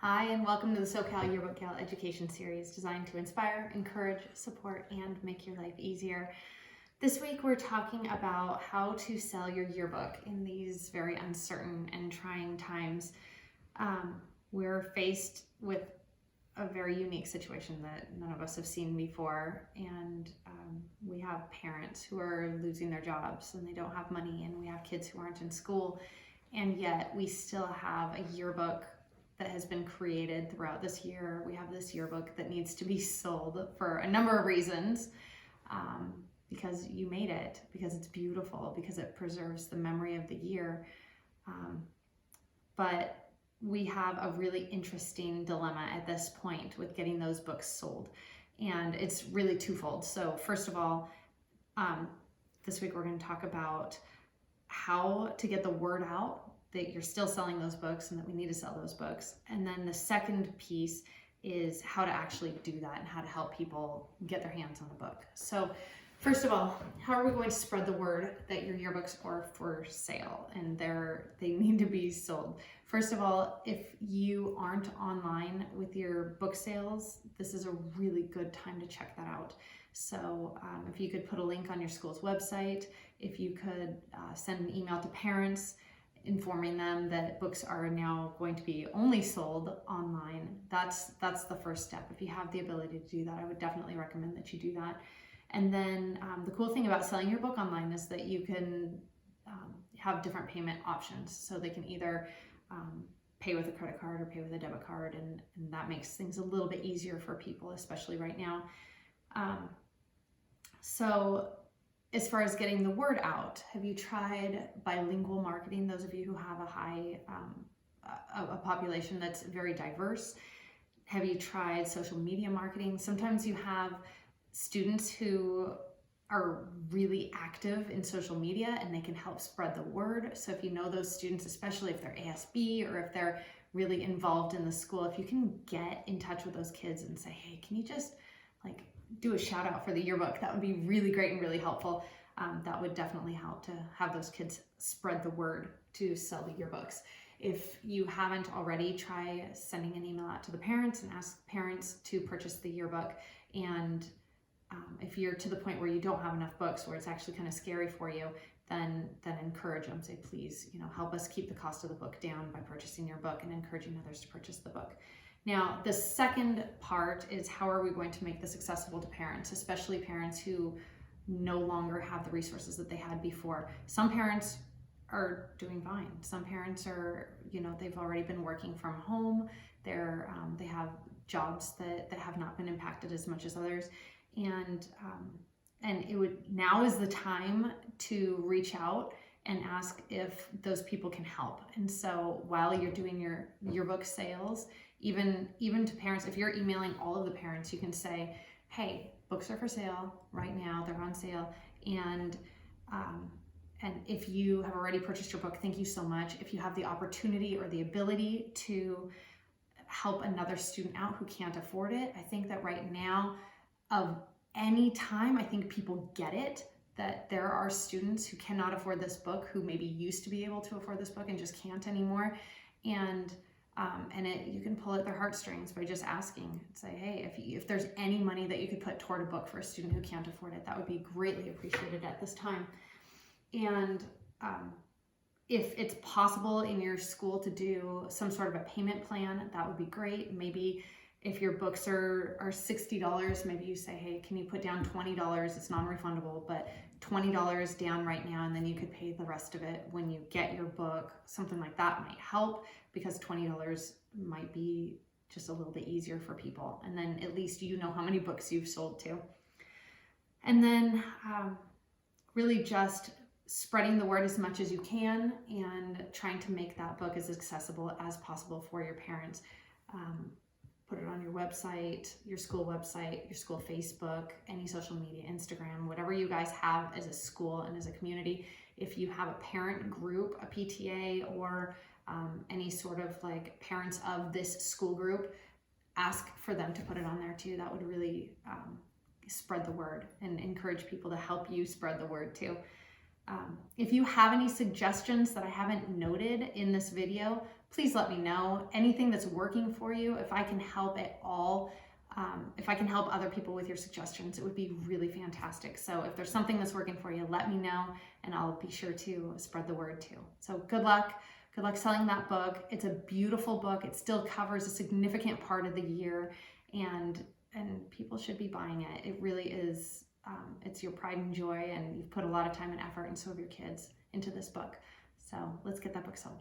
Hi, and welcome to the SoCal Yearbook Gal Education Series designed to inspire, encourage, support, and make your life easier. This week we're talking about how to sell your yearbook in these very uncertain and trying times. We're faced with a very unique situation that none of us have seen before, and we have parents who are losing their jobs and they don't have money, and we have kids who aren't in school, and yet we still have a yearbook that has been created throughout this year. We have this yearbook that needs to be sold for a number of reasons, because you made it, because it's beautiful, because it preserves the memory of the year. But we have a really interesting dilemma at this point with getting those books sold. And it's really twofold. So first of all, this week we're going to talk about how to get the word out that you're still selling those books and that we need to sell those books. And then the second piece is how to actually do that and how to help people get their hands on the book. So first of all, how are we going to spread the word that your yearbooks are for sale and they need to be sold? First of all, if you aren't online with your book sales, this is a really good time to check that out. So if you could put a link on your school's website, if you could send an email to parents informing them that books are now going to be only sold online, that's the first step. If you have the ability to do that, I would definitely recommend that you do that. And then the cool thing about selling your book online is that you can have different payment options. So they can either pay with a credit card or pay with a debit card, and that makes things a little bit easier for people, especially right now. So as far as getting the word out, have you tried bilingual marketing? Those of you who have a population that's very diverse, have you tried social media marketing? Sometimes you have students who are really active in social media and they can help spread the word. So if you know those students, especially if they're ASB or if they're really involved in the school, if you can get in touch with those kids and say, hey, can you just do a shout out for the yearbook, that would be really great and really helpful. That would definitely help to have those kids spread the word to sell the yearbooks. If you haven't already, try sending an email out to the parents and ask parents to purchase the yearbook. And if you're to the point where you don't have enough books, where it's actually kind of scary for you, then encourage them. Say, please, help us keep the cost of the book down by purchasing your book, and encouraging others to purchase the book. Now, the second part is, how are we going to make this accessible to parents, especially parents who no longer have the resources that they had before. Some parents are doing fine. Some parents are, they've already been working from home. They have jobs that have not been impacted as much as others. And now is the time to reach out and ask if those people can help. And so while you're doing your yearbook sales, even to parents, if you're emailing all of the parents, you can say, hey, books are for sale right now, they're on sale. And if you have already purchased your book, thank you so much. If you have the opportunity or the ability to help another student out who can't afford it, I think that right now, of any time, I think people get it, that there are students who cannot afford this book, who maybe used to be able to afford this book and just can't anymore. And you can pull at their heartstrings by just asking. Say, hey, if there's any money that you could put toward a book for a student who can't afford it, that would be greatly appreciated at this time. And if it's possible in your school to do some sort of a payment plan, that would be great. Maybe if your books are $60, maybe you say, hey, can you put down $20? It's non-refundable, but $20 down right now, and then you could pay the rest of it when you get your book. Something like that might help, because $20 might be just a little bit easier for people. And then at least you know how many books you've sold to. And then really just spreading the word as much as you can and trying to make that book as accessible as possible for your parents. Put it on your website, your school Facebook, any social media, Instagram, whatever you guys have as a school and as a community. If you have a parent group, a PTA, or any sort of parents of this school group, ask for them to put it on there too. That would really spread the word and encourage people to help you spread the word too. If you have any suggestions that I haven't noted in this video, please let me know. Anything that's working for you, if I can help at all, if I can help other people with your suggestions, it would be really fantastic. So if there's something that's working for you, let me know, and I'll be sure to spread the word too. So good luck. Good luck selling that book. It's a beautiful book. It still covers a significant part of the year, and people should be buying it. It really is, it's your pride and joy, and you've put a lot of time and effort, and so have your kids, into this book. So let's get that book sold.